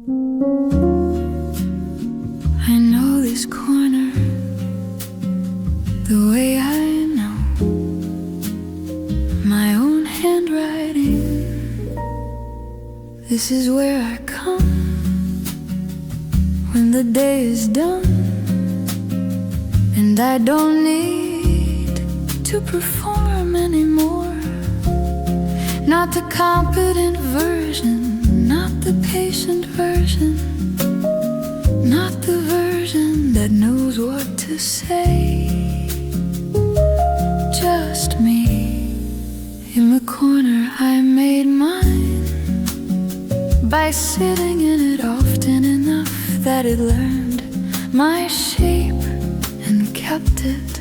I know this corner the way I know my own handwriting. This is where I come when the day is done, and I don't need to perform anymore. Not the competent version, not the patient version, not the version that knows what to say. Just me in the corner. I made mine by sitting in it often enough that it learned my shape and kept it.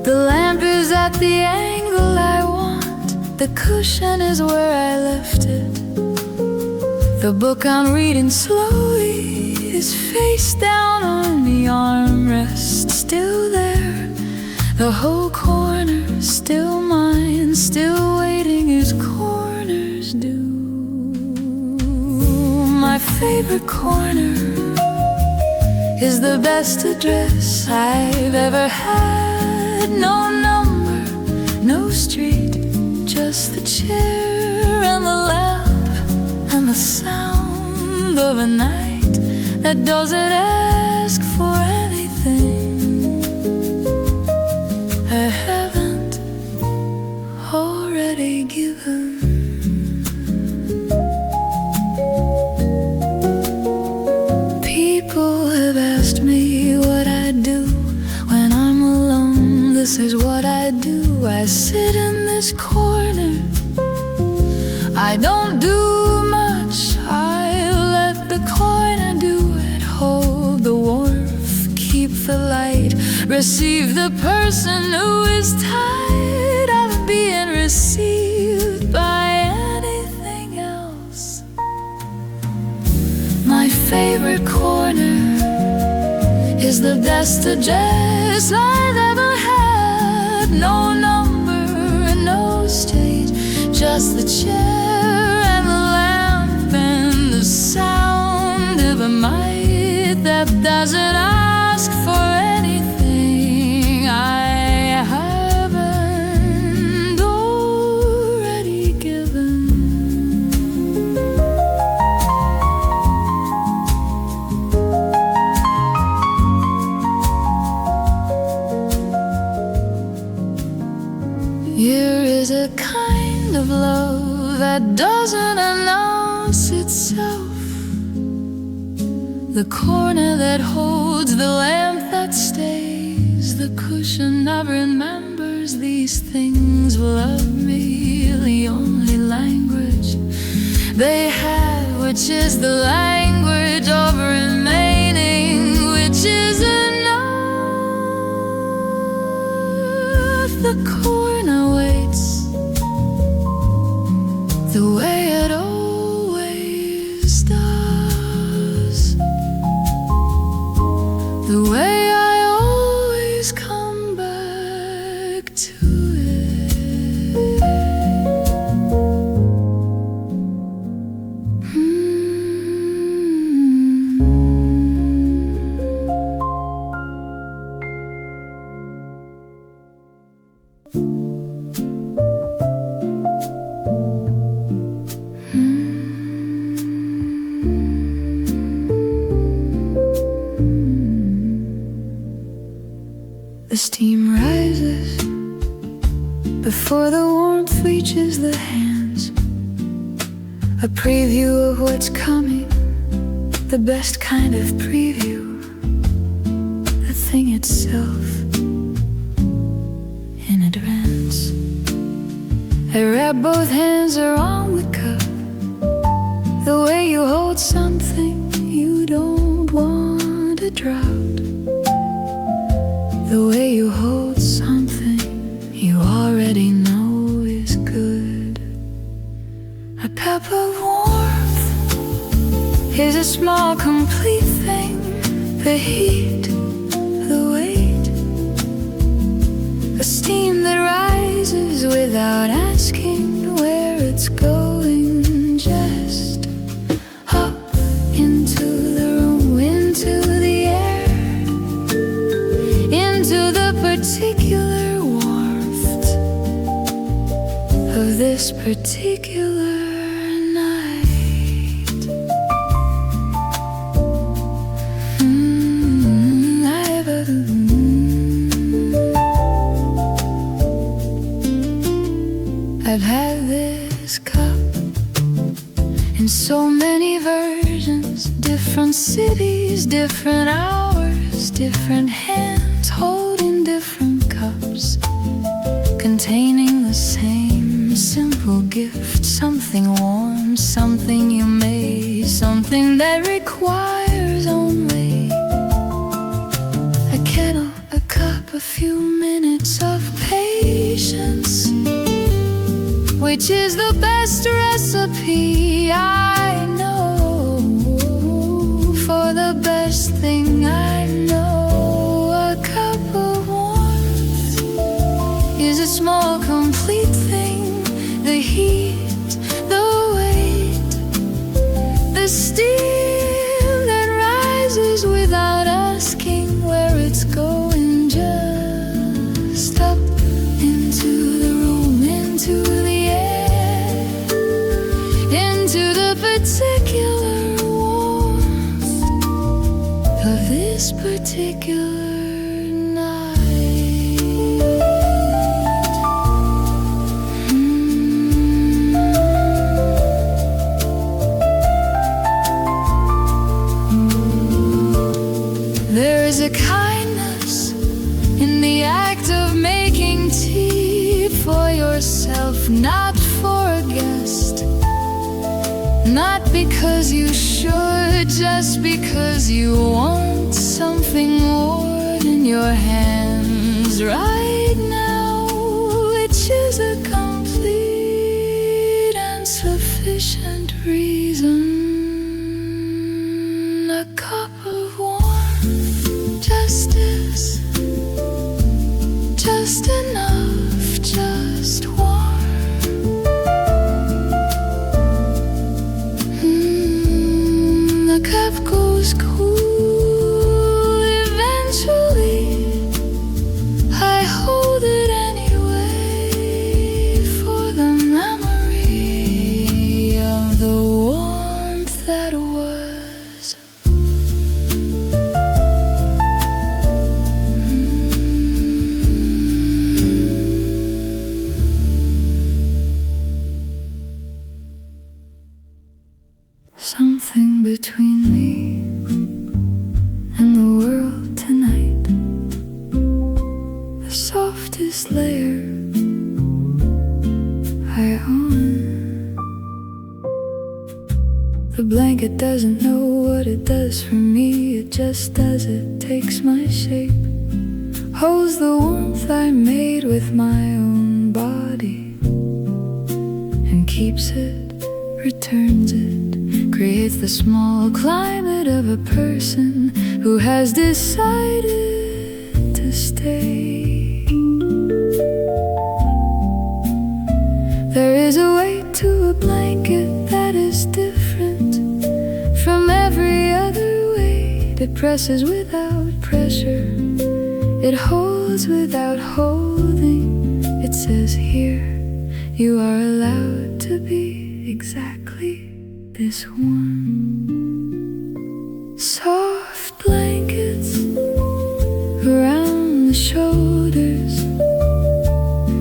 The lamp is at the angle I want, the cushion is where I left it. The book I'm reading slowly is face down on the armrest, still there. The whole corner still mine, still waiting as corners do. My favorite corner is the best address I've ever had. No number, no street, just the chair and the lamp and the sound of a night that doesn't ask for anything I haven't already given. People have asked me what I do when I'm alone. This is what I do. I sit in this corner. I don't do much. I let the corner do it. Hold the warmth, keep the light, receive the person who is tired of being received by anything else. My favorite corner is the best address I've ever had. No number, no stage, just the chair and the lamp and the sound of a mic that doesn't ask for anything I haven't already given. Here is a kind of love that doesn't announce itself. The corner that holds, the lamp that stays, the cushion that remembers these things will love me. The only language they have, which is the language of remaining, which is enough. The corner waits the way it always does, the way I always come back to it. The steam rises before the warmth reaches the hands. A preview of what's coming, the best kind of preview. The thing itself in advance. I wrap both hands around the cup, the way you hold something you don't want to drop. The way you hold something you already know is good. A cup of warmth is a small complete thing. The heat, the weight, the steam that rises without asking where it's going. Just particular night. I've had this cup in so many versions, different cities, different hours, different hands holding different cups, containing the same simple gift, something warm, something you made, something that requires only a kettle, a cup, a few minutes of patience, which is the best recipe I know for the best thing I know. A cup of warmth is a small complete thing. The heat, the weight, the steam that rises without asking where it's going, just up into the room, into the air, into the particular warmth of this particular a kindness in the act of making tea for yourself, not for a guest, not because you should, just because you want something more in your hands right now, which is a complete and sufficient reason. A cup of warmth, justice, just enough, just warm. The cup goes cool eventually. I hold it anyway for the memory of the warmth that was. Something between me and the world tonight, the softest layer I own. The blanket doesn't know what it does for me, it just does. It takes my shape, holds the warmth I made with my own body, and keeps it, returns it, creates the small climate of a person who has decided to stay. There is a weight to a blanket that is different from every other weight. It presses without pressure, it holds without holding. It says, here, you are allowed to be exactly this one. Soft blankets around the shoulders,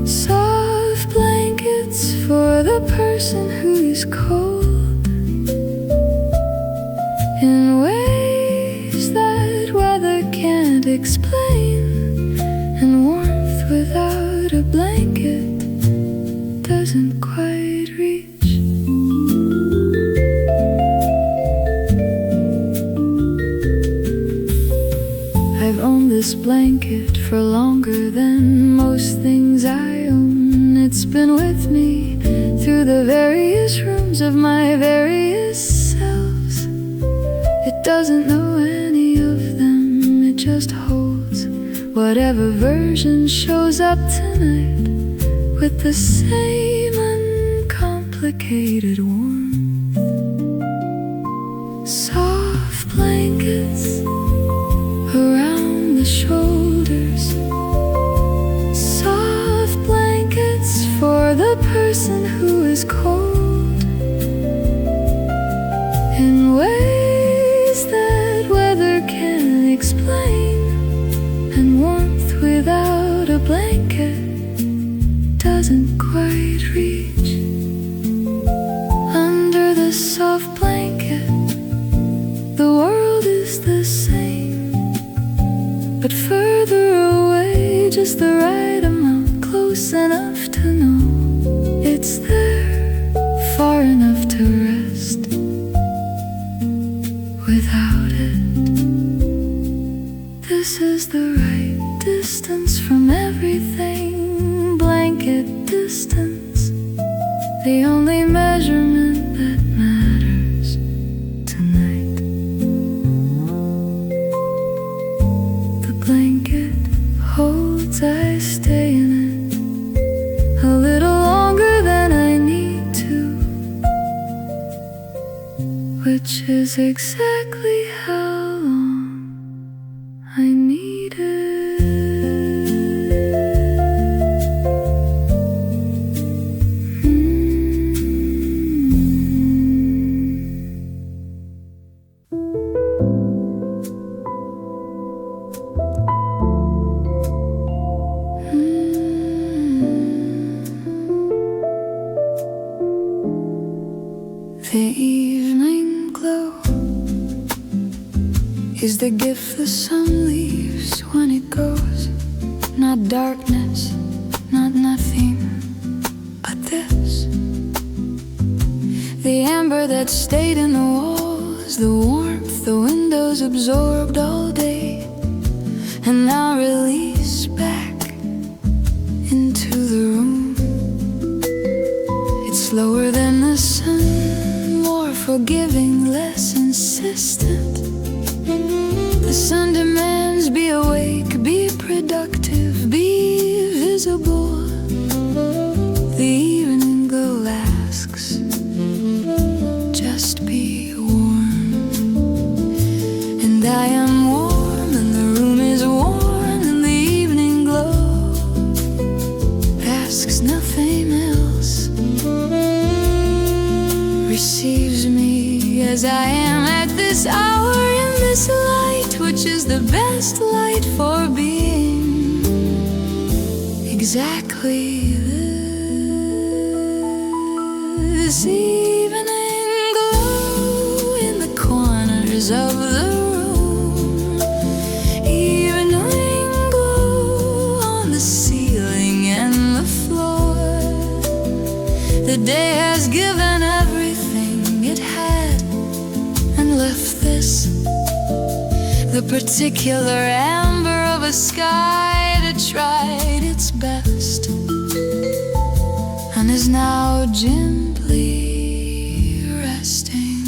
soft blankets for the person who's cold, in ways that weather can't explain, and warmth without a blanket doesn't quite reach. I've owned this blanket for longer than most things I own. It's been with me through the various rooms of my various selves. It doesn't know any of them, it just holds whatever version shows up tonight with the same uncomplicated warmth. Soft blankets around the shoulders, soft blankets for the person who is soft blanket. The world is the same, but further away, just the right amount, close enough to know it's there, far enough to rest. Without it, this is the right distance from everything. Blanket distance, the only measurement that matters tonight. The blanket holds, I stay in it a little longer than I need to, which is exactly how long I need it. The evening glow is the gift the sun leaves when it goes. Not darkness, not nothing, but this. The amber that stayed in the walls, the warmth the windows absorbed all day, and now release back into the room. It's slower than the sun, more forgiving, less insistent. The sun demands be awake, be productive, be visible. The evening glow asks, just be warm. And I am warm, and the room is warm, and the evening glow asks nothing else. Receives me as I am at this hour, in this light, which is the best light for being. Exactly this evening glow in the corners of the room. Evening glow on the ceiling and the floor. The day has given everything it had and left this, the particular amber of a sky that tried its best and is now gently resting.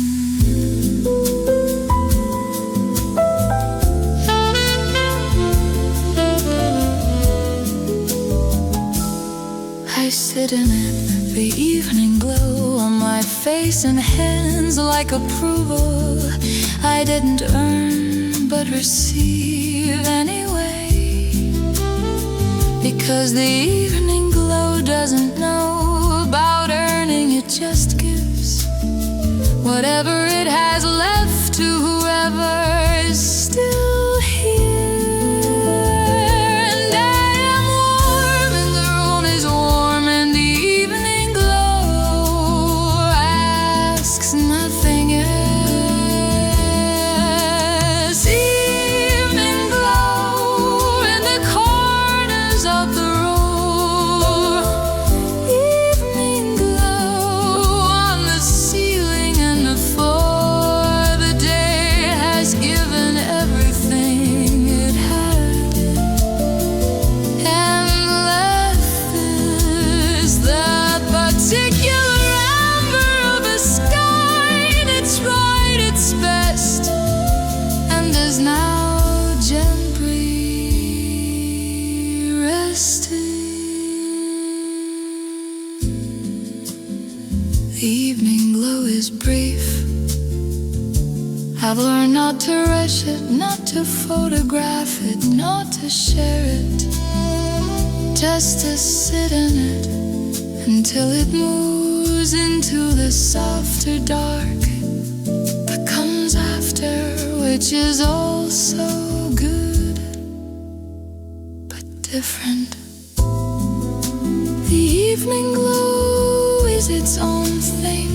I sit in it, the evening glow on my face and hands like approval I didn't earn but receive anyway. Because the evening glow doesn't know about earning, it just gives whatever it has left to whoever is still here. And I am warm, and the room is warm, and the evening glow asks nothing else. Evening glow in the corners of the room. Evening glow on the ceiling and the floor. The day has given everything it had and left this, that particular amber of a sky that tried its best and is now gently resting. The evening glow is brief. I've learned not to rush it, not to photograph it, not to share it, just to sit in it until it moves into the softer dark that comes after, which is also good but different. The evening glow is its own thing,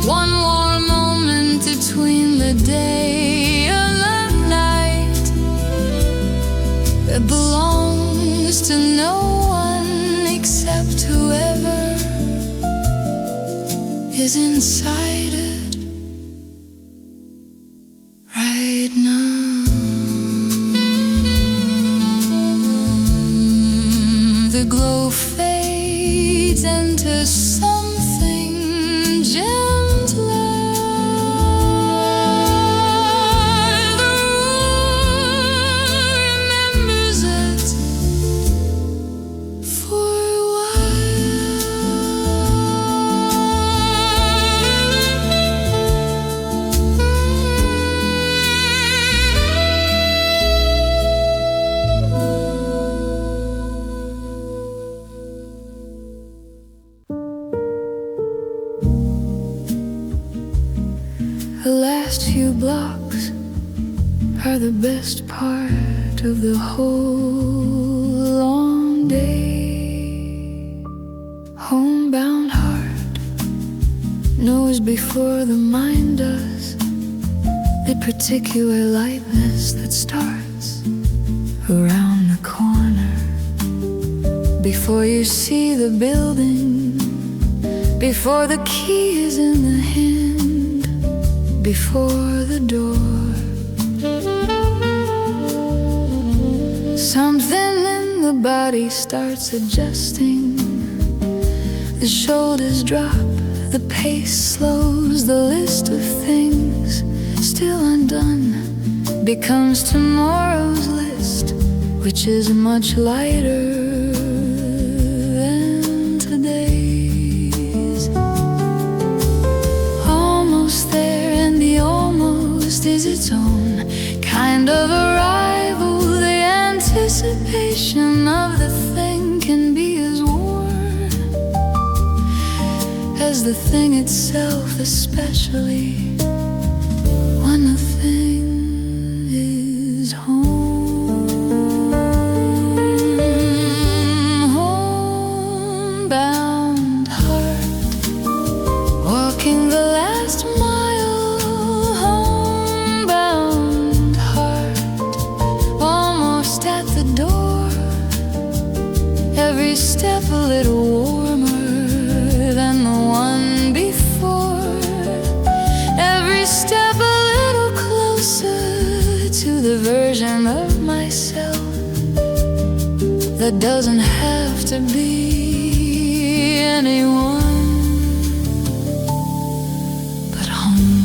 one more moment between the day and the night that belongs to no one except whoever is inside it right now. The glow fades into something gentler. The room remembers it for a The last few blocks are the best part of the whole long day. Homebound heart knows before the mind does the particular lightness that starts around the corner. Before you see the building, before the key is in the hand, before the door, something in the body starts adjusting. The shoulders drop, the pace slows, the list of things still undone becomes tomorrow's list, which is much lighter than today's. Almost there, and the almost is its own kind of arrival. The anticipation of the thing can be as warm as the thing itself, especially when the thing is home. Homebound heart, walking the last mile. Homebound heart, almost at the door. Every step a little warmer than the one before. Every step a little closer to the version of myself that doesn't have to be anyone but home.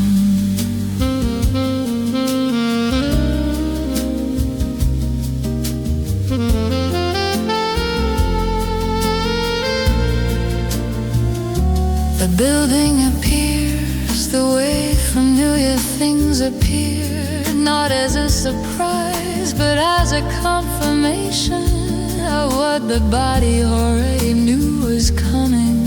The building appears the way familiar things appear, not as a surprise, but as a confirmation of what the body already knew was coming.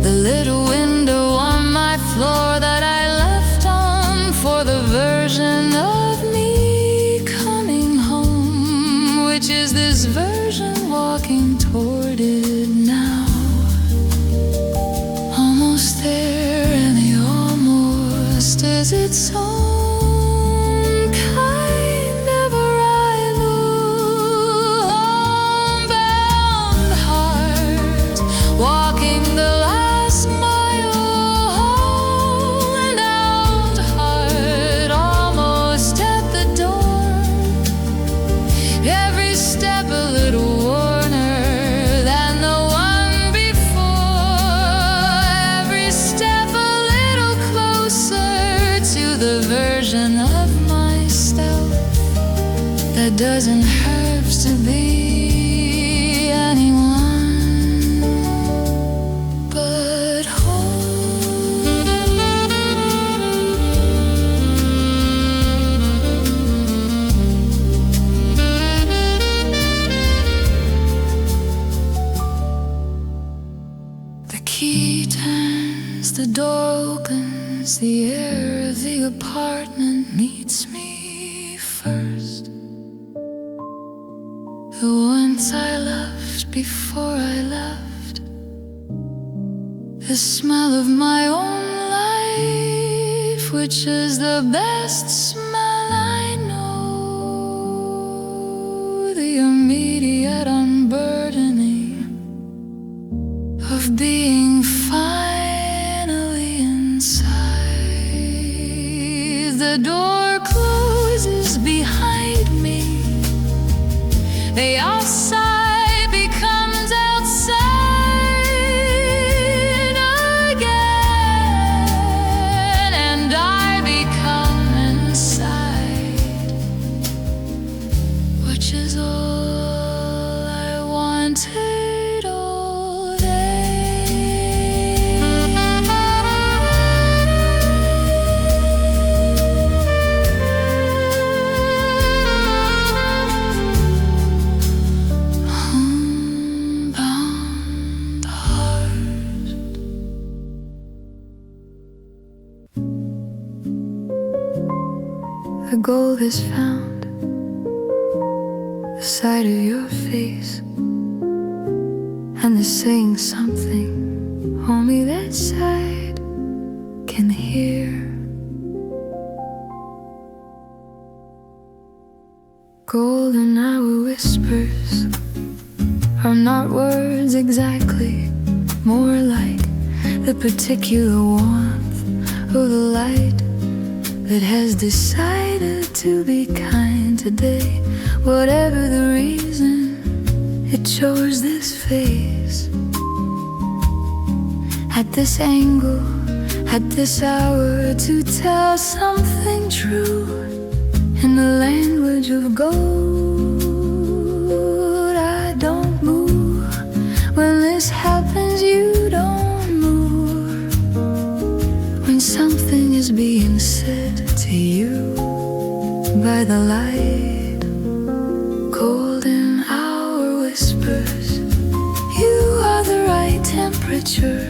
The little window on my floor that I left on for the version of me coming home, which is this version walking toward it now. Almost there, and the almost is its own kind of arrival. Homebound heart, walking the last mile. Homebound heart, almost at the door. Every step a little warmer than the one before. Every step a little closer to the version of myself that doesn't have to be anyone but home. The key turns, the door opens, the air of the apartment meets me first. The ones I loved before I left, the smell of my own life. which is the best smell I know. The immediate unburdening of being finally inside. The door closes behind me. The outside becomes outside again, and I become inside, which is all I wanted all Homebound heart. The gold is found, the sight of your face, and the saying something only that side can hear. Golden hour whispers are not words exactly, more like the particular warmth of the light that has decided to be kind today. Whatever the reason, it chose this face at this angle, at this hour, to tell something true in the language of gold. I don't move when this happens, you don't move when something is being said to you by the light. Golden hour whispers, you are the right temperature,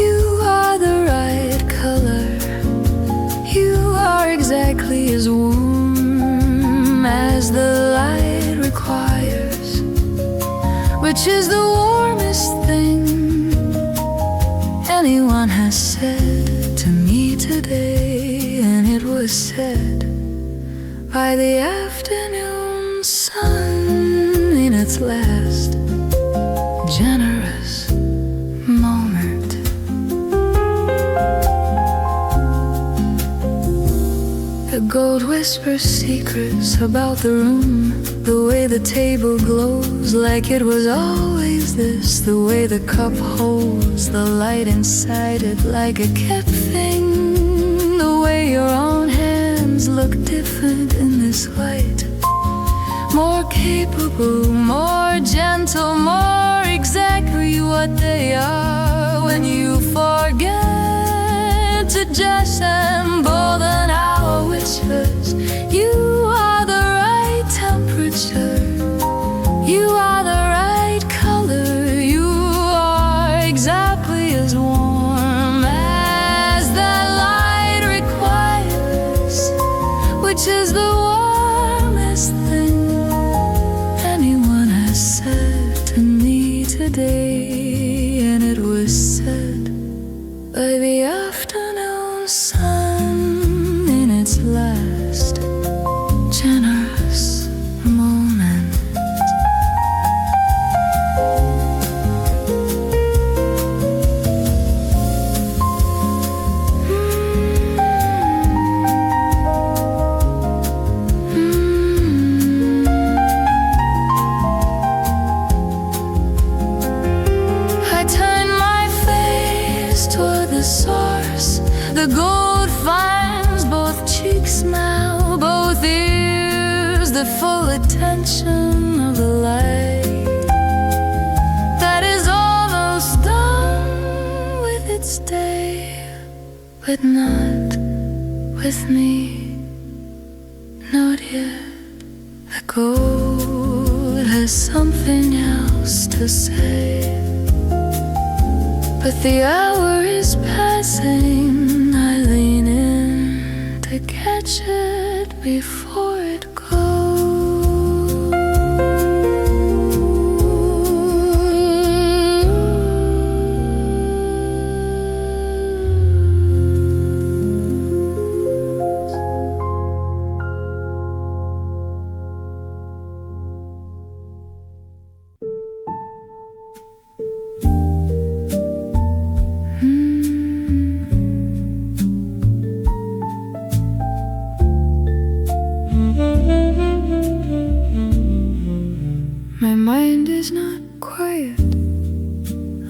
you are the right color, you are exactly as warm as the light requires, which is the warmest thing anyone has said to me today. And it was said by the afternoon sun in its last generous moment. The gold whispers secrets about the room, the way the table glows like it was always this, the way the cup holds the light inside it like a kept thing, the way your own hands look different in this light, more capable, more gentle, more exactly what they are when you forget to just embolden our whispers. You are the right temperature, you are the right color, you are exactly as warm as that light requires, which is the warmest thing anyone has said to me today. And it was said by the afternoon sun in its last generous moment. I turn my face toward the source. The gold finds both cheeks now, both ears, the full attention of the light that is almost done with its day, but not with me, not yet. The gold has something else to say, but the hour is passing. I lean in to catch it before it goes.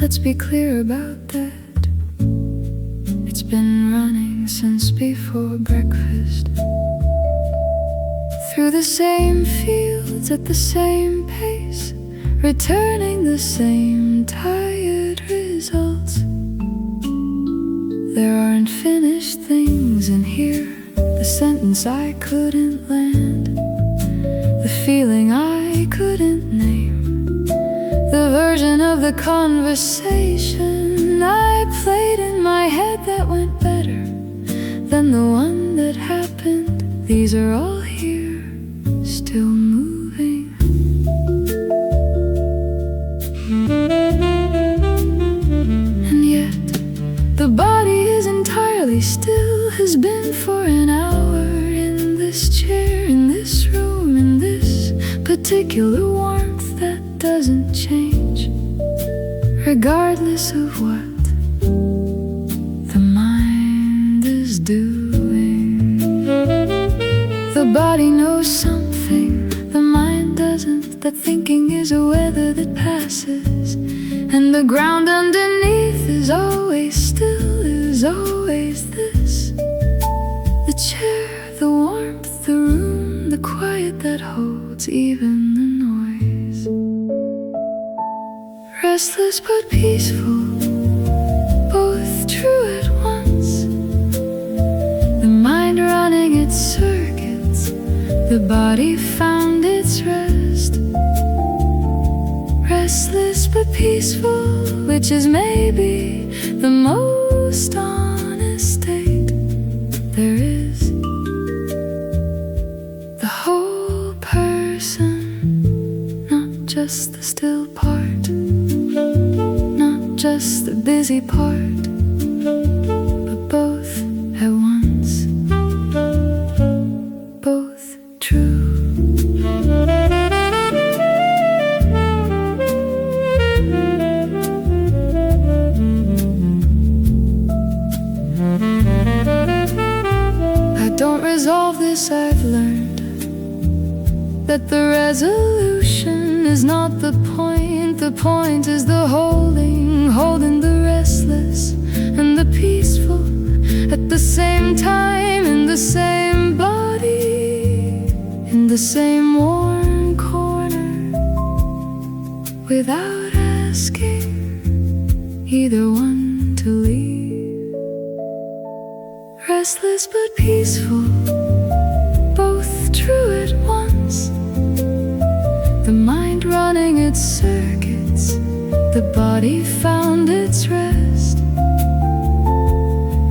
let's be clear about that. It's been running since before breakfast, through the same fields at the same pace, returning the same tired results. There aren't finished things in here, the sentence I couldn't land, the feeling I couldn't name, the version of the conversation I played in my head that went better than the one that happened. These are all here, still moving. And yet the body is entirely still, has been for an hour, in this chair, in this room, in this particular warmth that doesn't change, regardless of what the mind is doing. The body knows something the mind doesn't, that thinking is a weather that passes, and the ground underneath is always still, is always this. The chair, the warmth, the room, the quiet that holds even the noise. Restless but peaceful, both true at once. The mind running its circuits, the body found its rest. Restless but peaceful, which is maybe the most honest state there is. The whole person, not just the still part, not just the busy part, but both at once, both true. Don't resolve this, I've learned that the resolution is not the point. The point is the holding, holding the restless and the peaceful at the same time, in the same body, in the same warm corner, without asking either one to leave. Restless but peaceful, both true at once. The mind running its circuits, the body found its rest.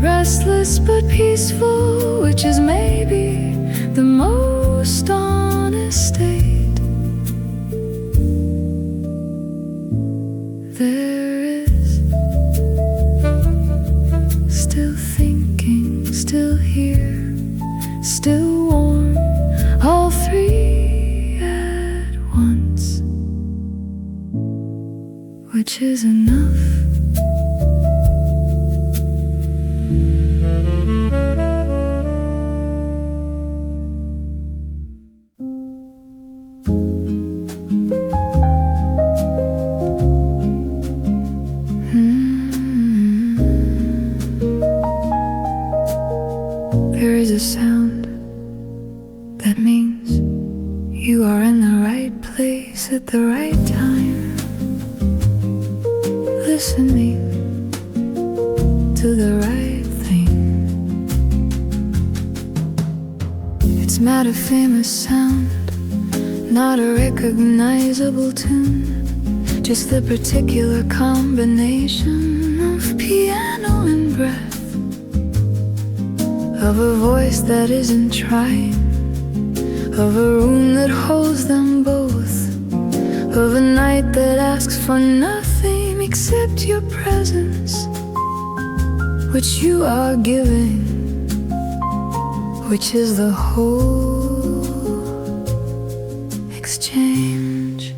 Restless but peaceful, which is maybe the most honest state there is. Still thinking, still here, still warm, all three at once, which is enough. There is a sound that means you are in the right place at the right time, listening to the right thing. It's not a famous sound, not a recognizable tune, just the particular combination of piano and breath, of a voice that isn't trying, of a room that holds them both, of a night that asks for nothing except your presence, which you are giving, which is the whole exchange.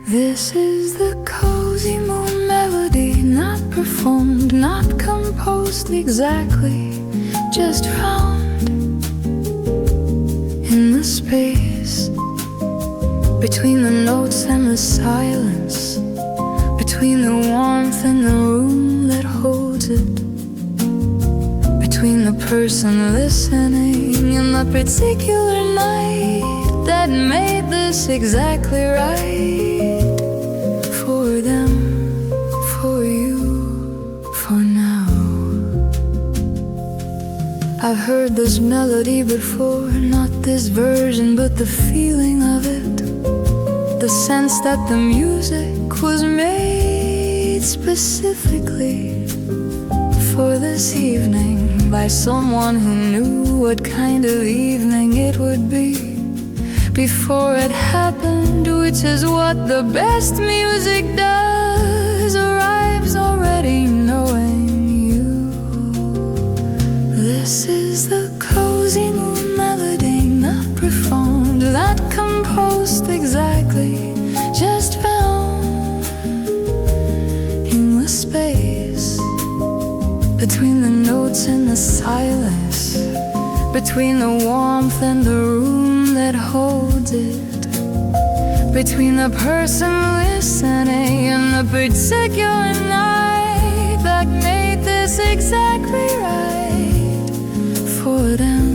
This is the Cozymoon Melody, not performed, not composed exactly, just found in the space between the notes and the silence, between the warmth and the room that holds it, between the person listening and the particular night that made this exactly right. For them, for you, for now. I've heard this melody before, not this version, but the feeling of it, the sense that the music was made specifically for this evening by someone who knew what kind of evening it would be before it happened, which is what the best music does, arrives already knowing you. This is the Cozymoon Melody, not performed, not composed exactly, just found in the space between the notes and the silence, between the warmth and the room that holds it, between the person listening and the particular night that made this exactly right. For them,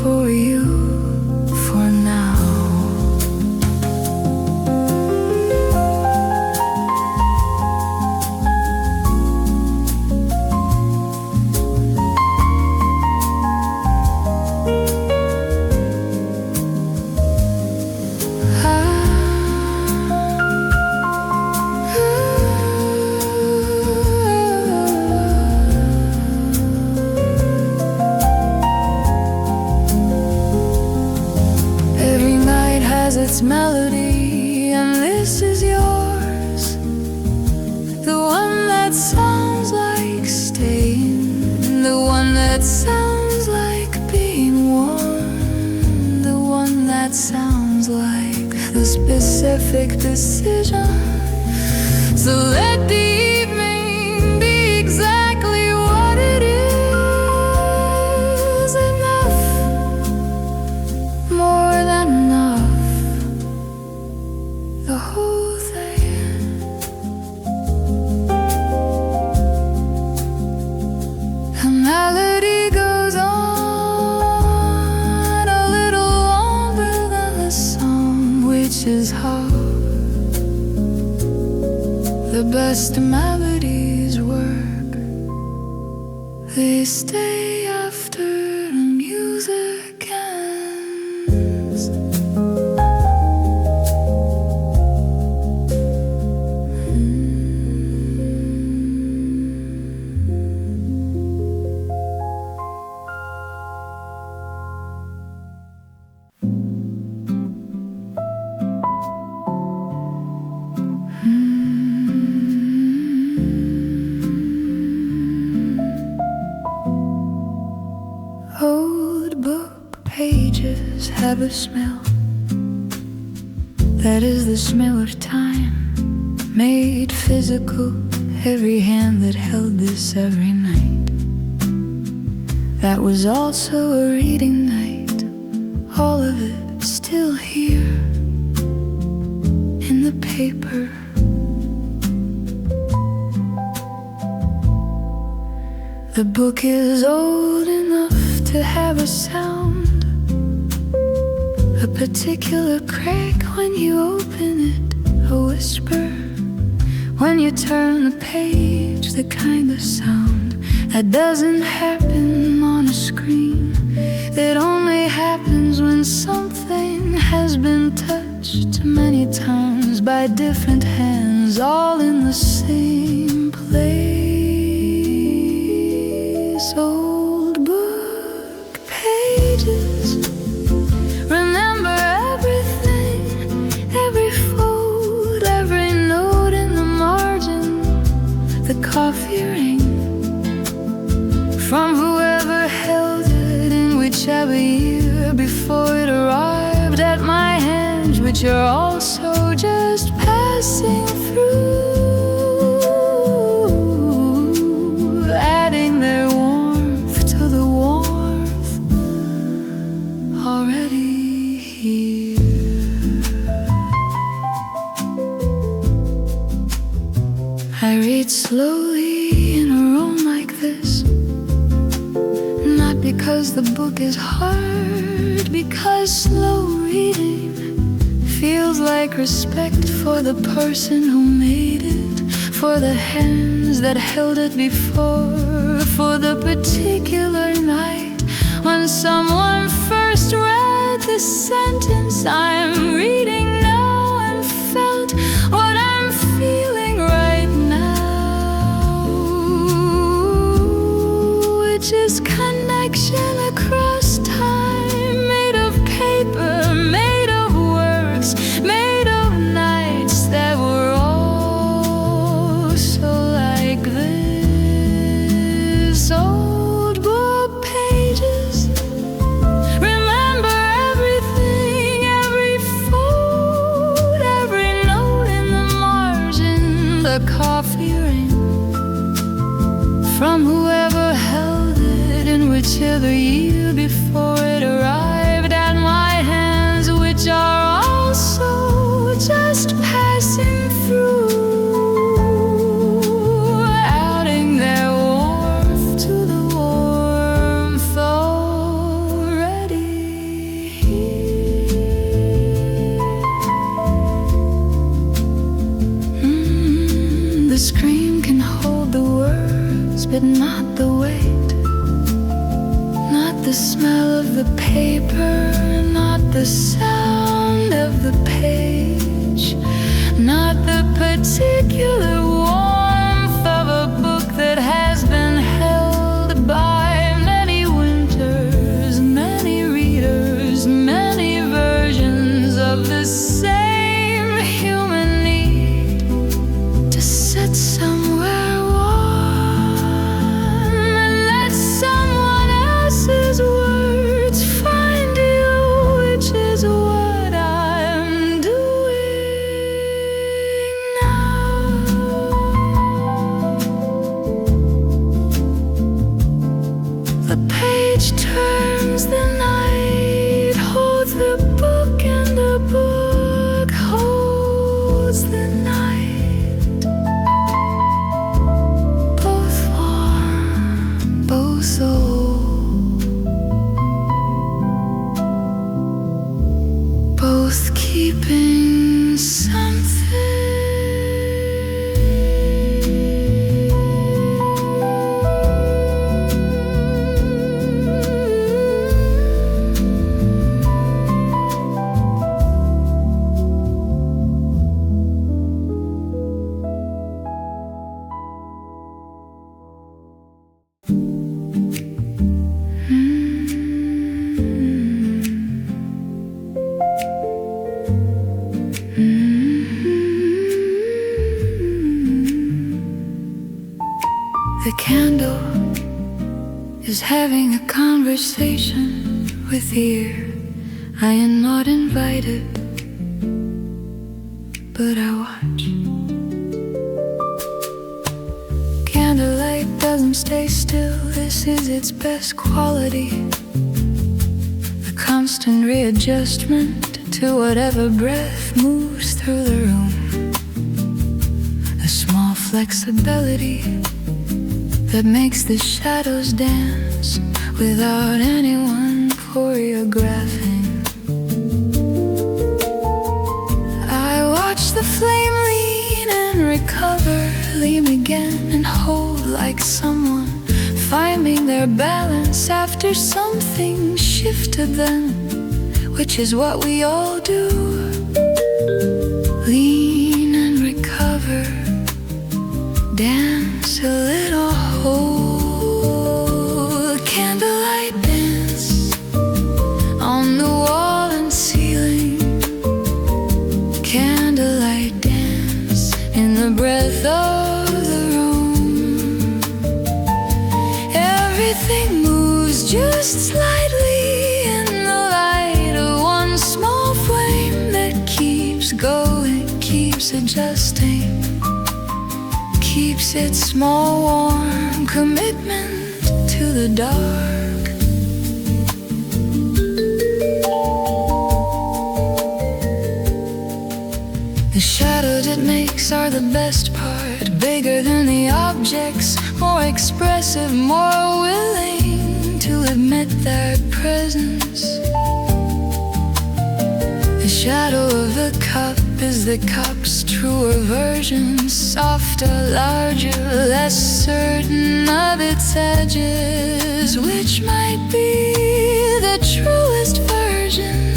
for you, for now. Its melody, and this is yours, the one that sounds like staying, the one that sounds like being warm, the one that sounds like the specific decision. So let the evening be exactly what it is, enough, more than enough. The whole thing. The melody goes on a little longer than the song, which is how the best melodies work. They stay after the music ends. Old book pages have a smell that is the smell of time, made physical, every hand that held this every night. That was also a reading night, all of it still here in the paper. The book is old enough to have a sound, a particular crack when you open it, a whisper when you turn the page, the kind of sound that doesn't happen on a screen. It only happens when something has been touched many times by different hands, all in the same place. Old book pages, remember everything, every fold, every note in the margin, the coffee ring from whoever held it in whichever year before it arrived at my hands, which are also just passing through, adding their warmth to the warmth already here. slowly in a room like this. Not because the book is hard, because slow reading feels like respect for the person who made it, for the hands that held it before, for the particular night when someone first read the sentence I'm reading now and felt what I'm feeling right now, which is connection across time, made of paper, made of words, made of nights that were all so like this. Old book pages, remember everything, every fold, every note in the margin, the coffee ring from whoever held it in whichever year before it arrived at my hands, which are also just passing through, adding their warmth to the warmth already here. The screen can hold the words, but not the weight. Not the smell of the paper, not the sound of the page, not the particular warmth of a book that has been held by many winters, many readers, many versions of the same human need to sit somewhere warm and let someone else's words find you, which is what I'm doing now. The page turns, the night holds the book, and the book holds the night. Both warm, both old, both keeping something. The candle is having a conversation with ear. I am not invited, but I watch. Candlelight doesn't stay still, this is its best quality. The constant readjustment to whatever breath moves through the room. A small flexibility that makes the shadows dance without anyone choreographing. I watch the flame lean and recover, lean again and hold like someone finding their balance after something shifted them, which is what we all do. Lean and recover, dance a little whole. Candlelight dance on the wall and ceiling. Candlelight dance in the breath of the room. Everything moves just slightly in the light of one small flame that keeps going, keeps adjusting, keeps its small warm commitment to the dark. The shadows it makes are the best part, baby. bigger than the objects, more expressive, more willing to admit their presence. The shadow of the cup is the cup's truer version, softer, larger, less certain of its edges, which might be the truest version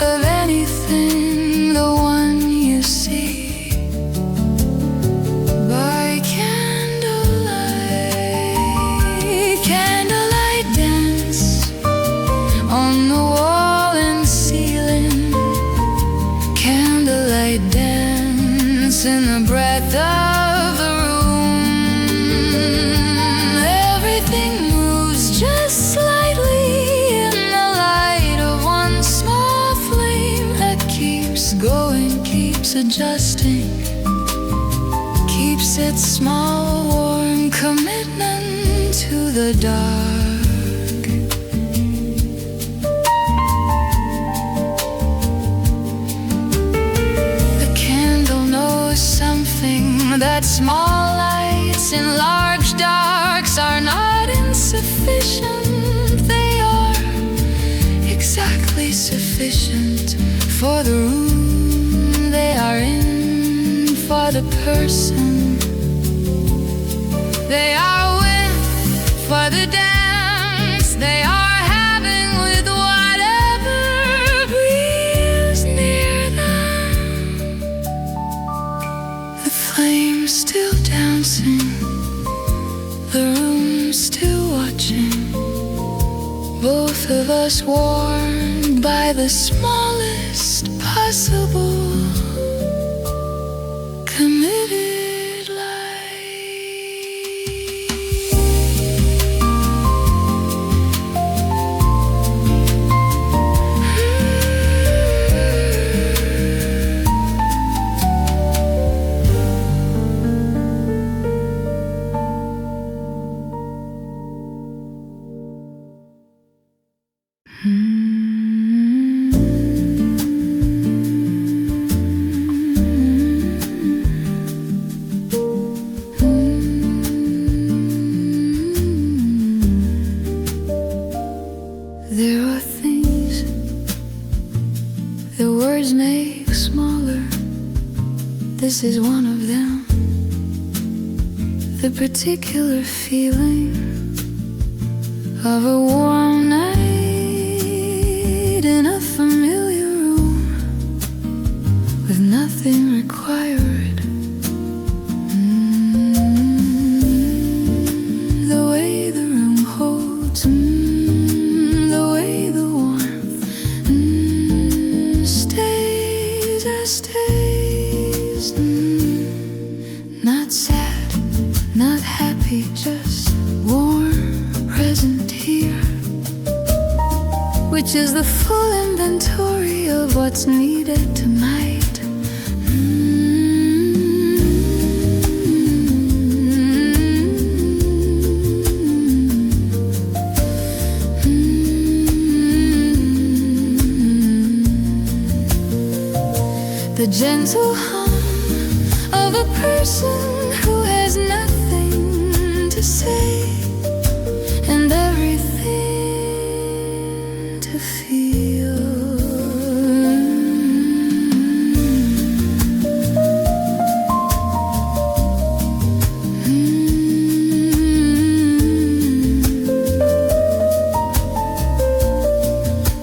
of anything, the one you see. By candlelight, candlelight dance on the wall and ceiling, candlelight dance in the breath of the room. Everything moves just slightly in the light of one small flame that keeps going, keeps adjusting, keeps its small warm commitment to the dark. The candle knows something, that small lights in large darks are not insufficient. They are exactly sufficient for the room they are in, for the person they are with, for the dance they are having with whatever breathes near them. The flame still dancing, the room still watching, both of us warmed by the smallest possible committed light. There are things the words make smaller. This is one of them. The particular feeling of a warm night in a familiar room with nothing required. The way the room holds, the way the warmth stays, not sad, not happy, just warm, present here, which is the full inventory of what's needed tonight. The gentle hum of a person who has nothing to say and everything to feel.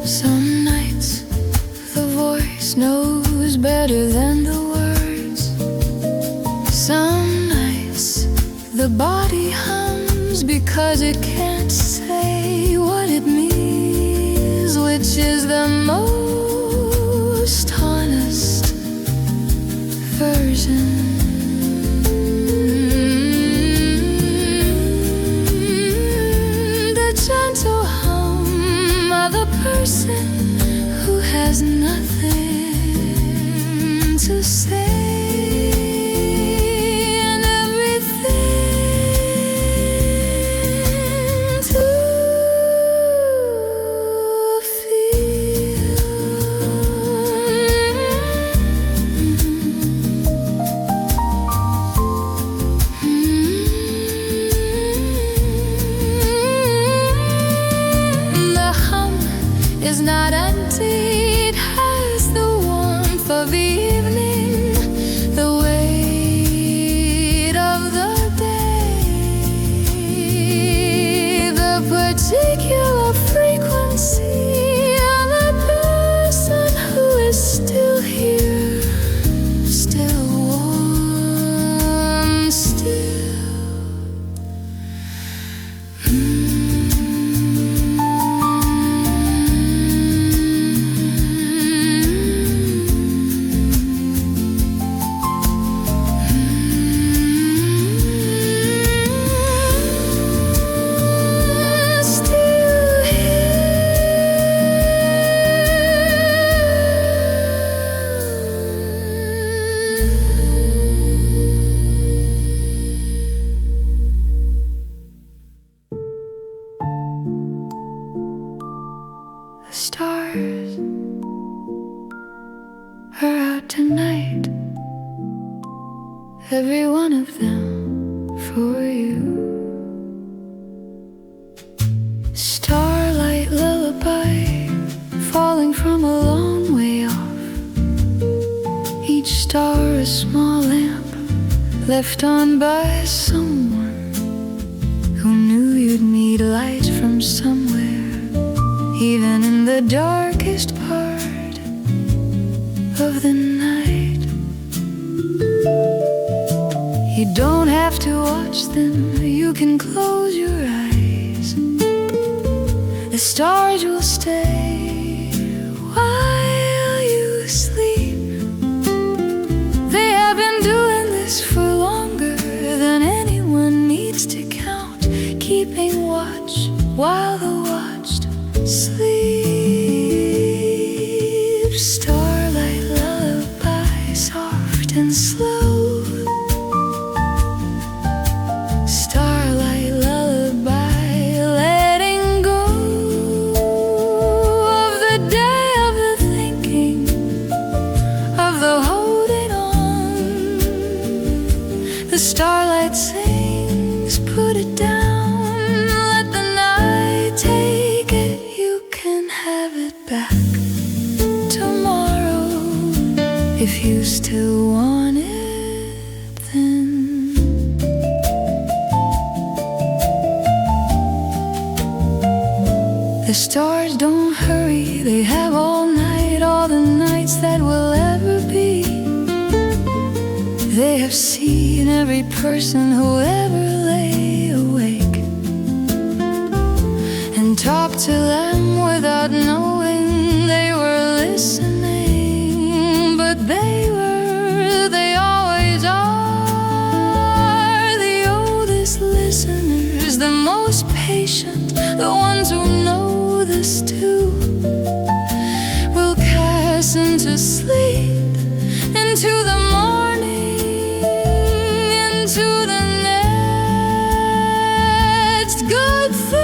Some nights the voice knows better than the words. Some nights the body hums because it can't say what it means, which is the most honest version. The gentle hum of a person who has nothing to say and everything to feel. particular frequency. I'm a person who is still here, still warm, still. The stars are out tonight, every one of them for you. Starlight lullaby, falling from a long way off. Each star a small lamp, left on by someone who knew you'd need light from somewhere. Even in the darkest part of the night, you don't have to watch them, you can close your eyes. The stars will stay while you sleep. They have been doing this for longer than anyone needs to count, keeping watch while the watched sleep. Starlight lullaby, soft and slow. Starlight lullaby, letting go of the day, of the thinking, of the holding on. The starlight sings, put it down, let the night take it. Back tomorrow, if you still want it, then. The stars don't hurry, they have all night, all the nights that will ever be. They have seen every person who ever lay awake, and talked to them without knowing they were listening. But they always are the oldest listeners, the most patient, the ones who know the stew will cast into sleep, into the morning, into the next good thing.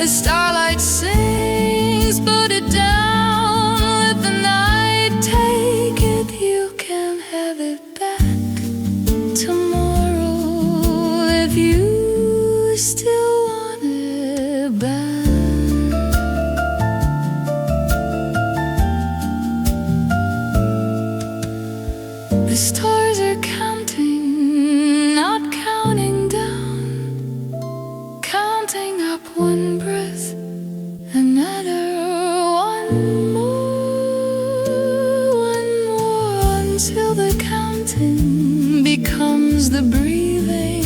Starlight sings, put it down, let the night take it. You can have it back tomorrow if you still want it back. The stars are counting, not counting down, counting up one breath, another, one more, until the counting becomes the breathing,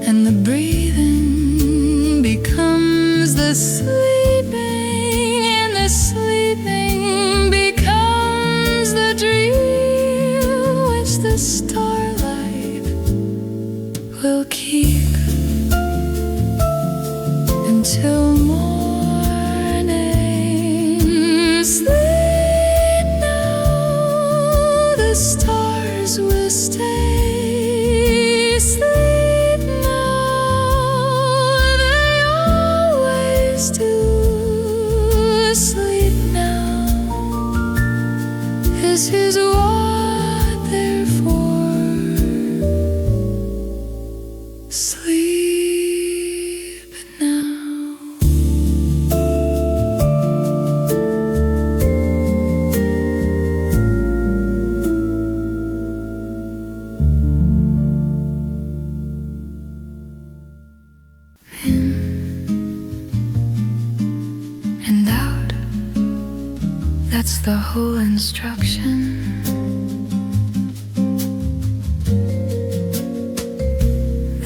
and the breathing becomes the sleeping, and the sleeping becomes the dream, which the starlight will keep until morning. Sleep now, the stars will stay. Sleep now, they always do. Sleep now, This is what they're for. Sleep now. In and out, that's the whole instruction.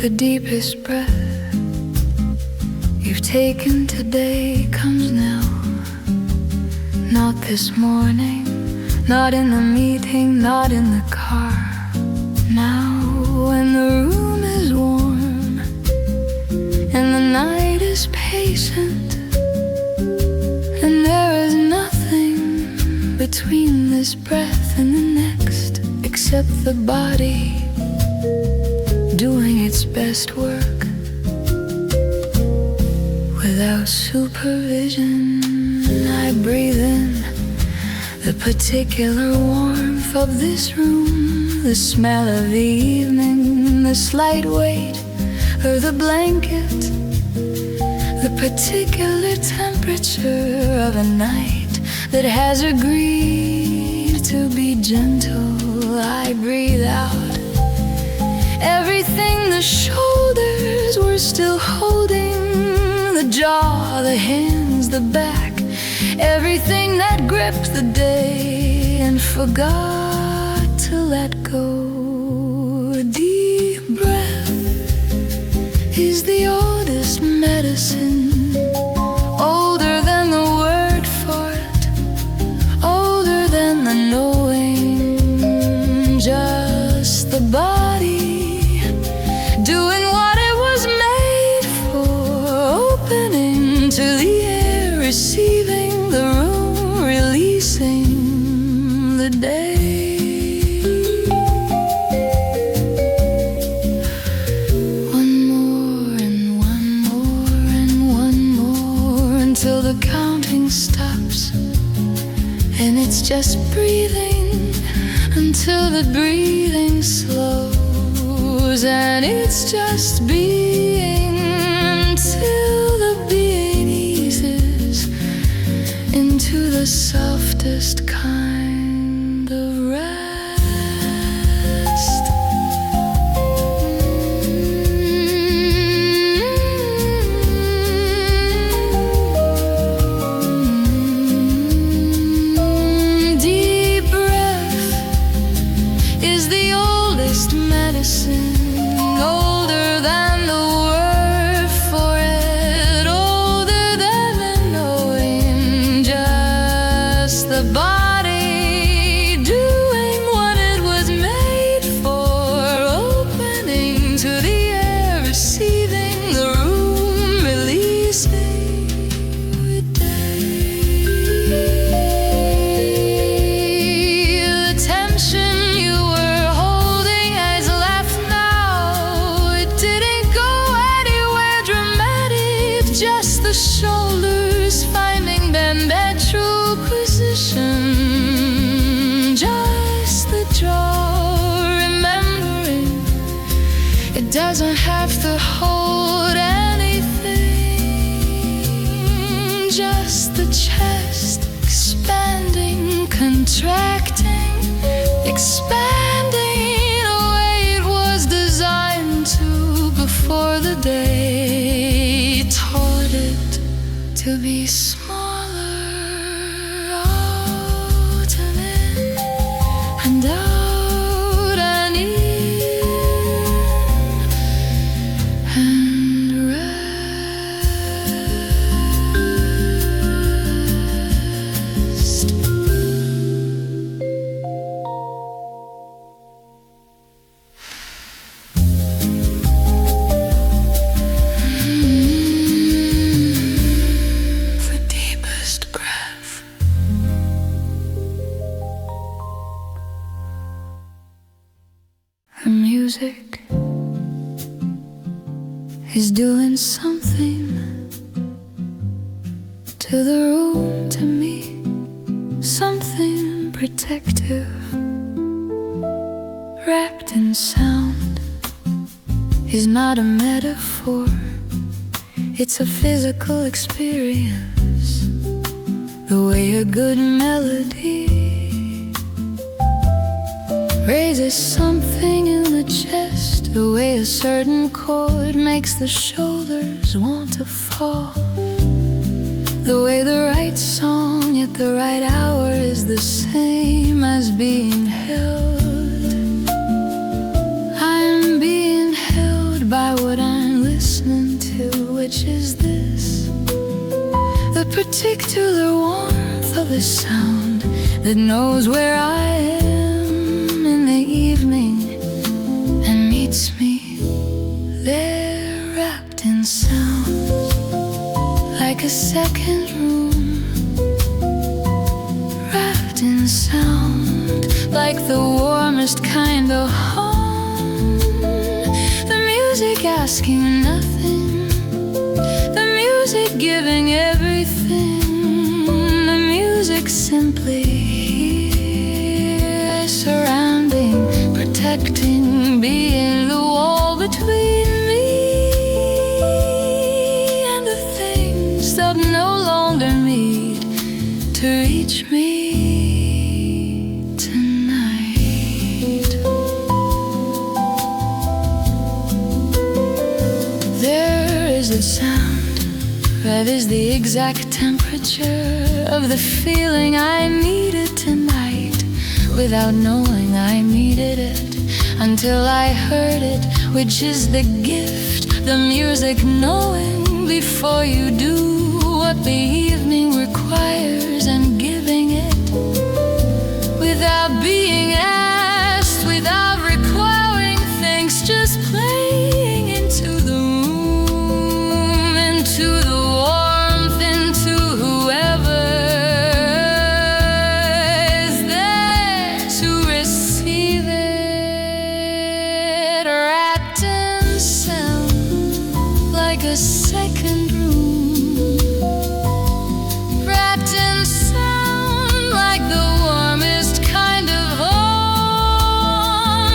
The deepest breath you've taken today comes now. Not this morning, not in the meeting, not in the car. Now when the room is warm and the night is patient, and there is nothing between this breath and the next except the body doing its best work without supervision. I breathe in the particular warmth of this room, the smell of the evening, the slight weight of the blanket, the particular temperature of a night that has agreed to be gentle. I breathe out everything the shoulders were still holding, the jaw, the hands, the back, everything that gripped the day and forgot to let go. A deep breath is the oldest medicine, older than the word for it, older than the knowing. Just the body doing what it was made for, opening to the air, receiving the room, releasing the day. One more and one more and one more until the counting stops, and it's just breathing until the breathing slows, and it's just being until the being eases into the softest kind of rest. Deep breath is the oldest medicine, older than the word for it, older than the knowing. Just the body doing what it was made for, opening to the air, receiving the room, releasing the day. The tension you were holding has left now. It didn't go anywhere dramatic, just the shoulders finding their natural position, just the jaw remembering it doesn't have to hold anything, just the chest expanding, contracting, expanding the way it was designed to before the day taught it to be smaller, out and in and out and in and rest. The deepest breath. The music is doing something to the room, to me, something protective, wrapped in sound, is not a metaphor. It's a physical experience, the way a good melody raises something in the chest, the way a certain chord makes the shoulders want to fall, the way the right song at the right hour is the same as being held. I'm being held by what I'm listening to, which is this, the particular warmth of the sound that knows where I am in the evening and meets me there, wrapped in sound, like a second room, wrapped in sound, like the warmest kind of home. The music asking nothing, the music giving everything, the music simply here, surrounding, protecting, being the wall between me and the things that no longer need to reach me tonight. There is a sound that is the exact temperature of the feeling I needed tonight, without knowing I needed it until I heard it, which is the gift, the music knowing before you do what the evening requires and giving it without being asked, without requiring things, just playing into the room, into the warmth, into whoever is there to receive it, wrapped in sound, like a second room, wrapped in sound, like the warmest kind of home.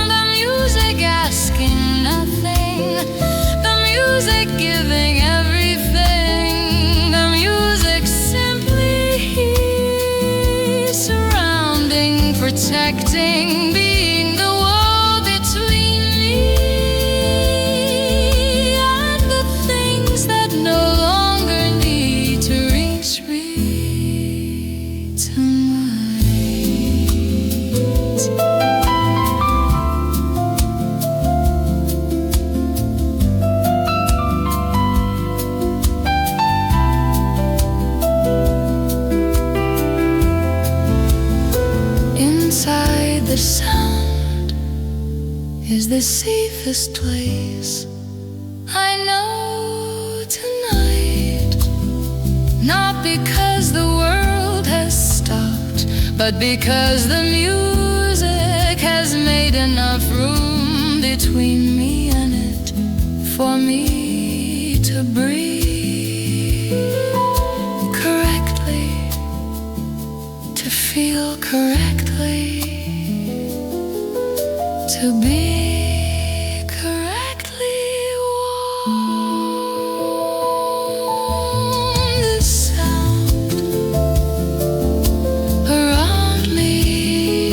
The music asking nothing, the music giving everything, the music simply here, surrounding, protecting, being the wall between me and the things that no longer need to reach me tonight. Inside the sound is the safest place I know tonight, not because the world has stopped, but because the music has made enough room between me and it for me to breathe correctly, to feel correctly, to be correctly warm. The sound around me,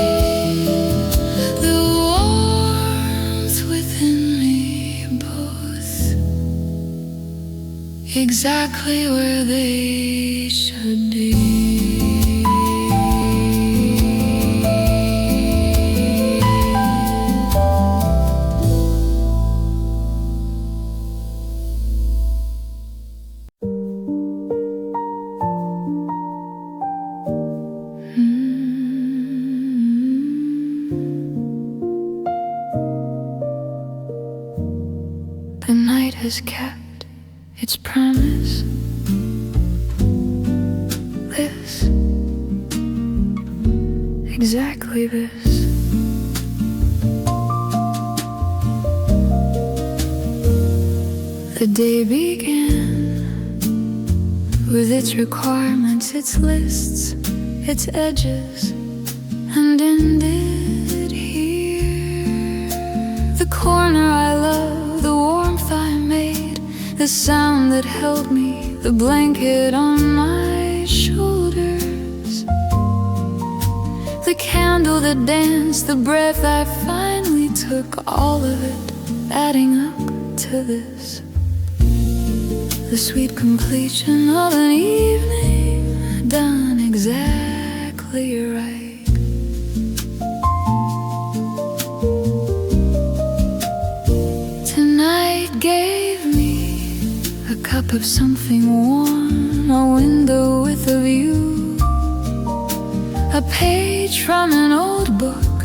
the warmth within me, both exactly where they should be. The night has kept its promise. This, exactly this. The day began with its requirements, its lists, its edges, and ended here. The corner I love, the warmth I made, the sound that held me, the blanket on my shoulders, the candle that danced, the breath I finally took, all of it adding up to this, the sweet completion of an evening done exactly right. Tonight gave me a cup of something warm, a window with a view, a page from an old book,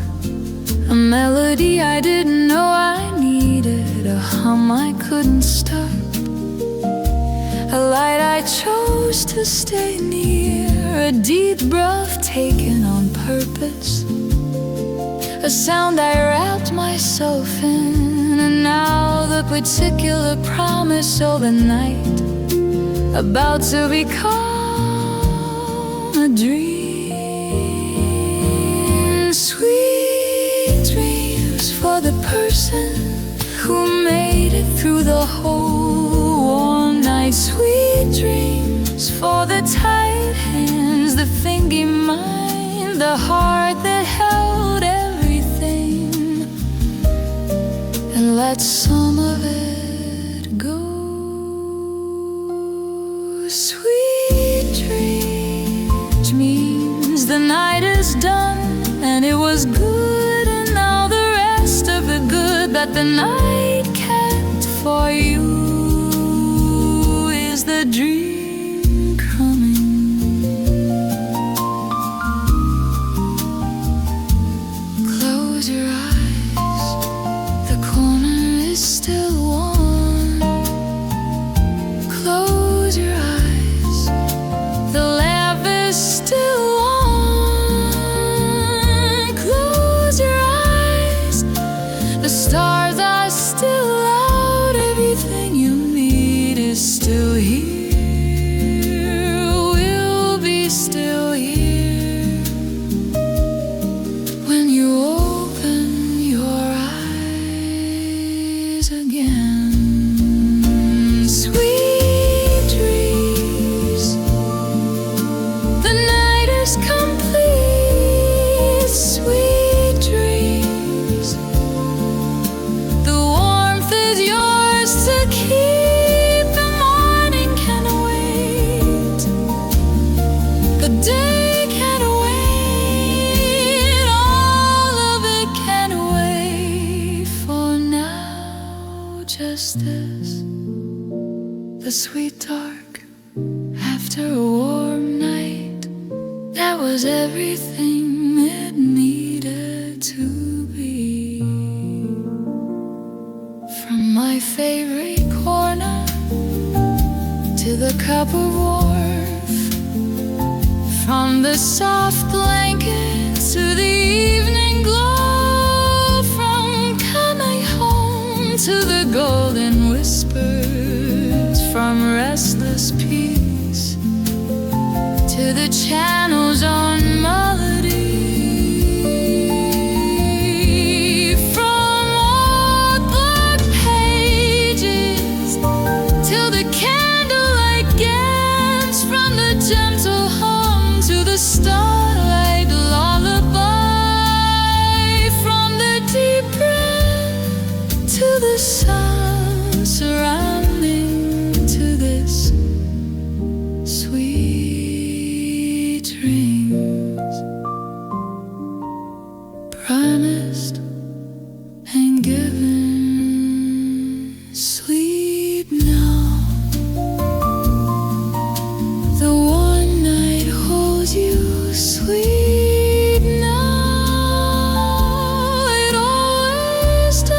a melody I didn't know I needed, a hum I couldn't start, a light I chose to stay near, a deep breath taken on purpose, a sound I wrapped myself in, and now the particular promise of the night about to become a dream. Sweet dreams for the person who made it through the whole warm night. Sweet dreams for the tight hands, the thinking mind, the heart that held everything and let some of it go. Sweet dreams means the night is done and it was good, and now the rest of the good that the night kept for you is the dream coming. Close your eyes, the corner is still warm. Close your eyes, the lamp is still on. Close your eyes, the stars are still out. Everything you need is still here, will be still here when you open your eyes again. Sweet dreams, the night is complete. Sweet dreams, the warmth is yours to keep. The morning can wait, the day can wait, all of it can wait for now. Just as the sweet dark after a warm night, that was everything it needed to be. From my favorite corner to the cup of warmth, from the soft blanket to the evening glow, from coming home to the golden whispers, from restless peace to the channels on melody, from old black pages till the candlelight dance, from the gentle hum to the starlight lullaby, from the deep breath to the sound surrounding, to this sweet dreams promised and given. Sleep now, the one night holds you. Sleep now, it always does.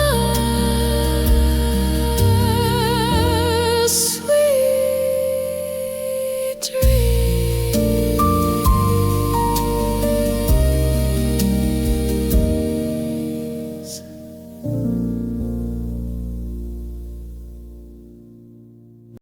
Sweet dreams.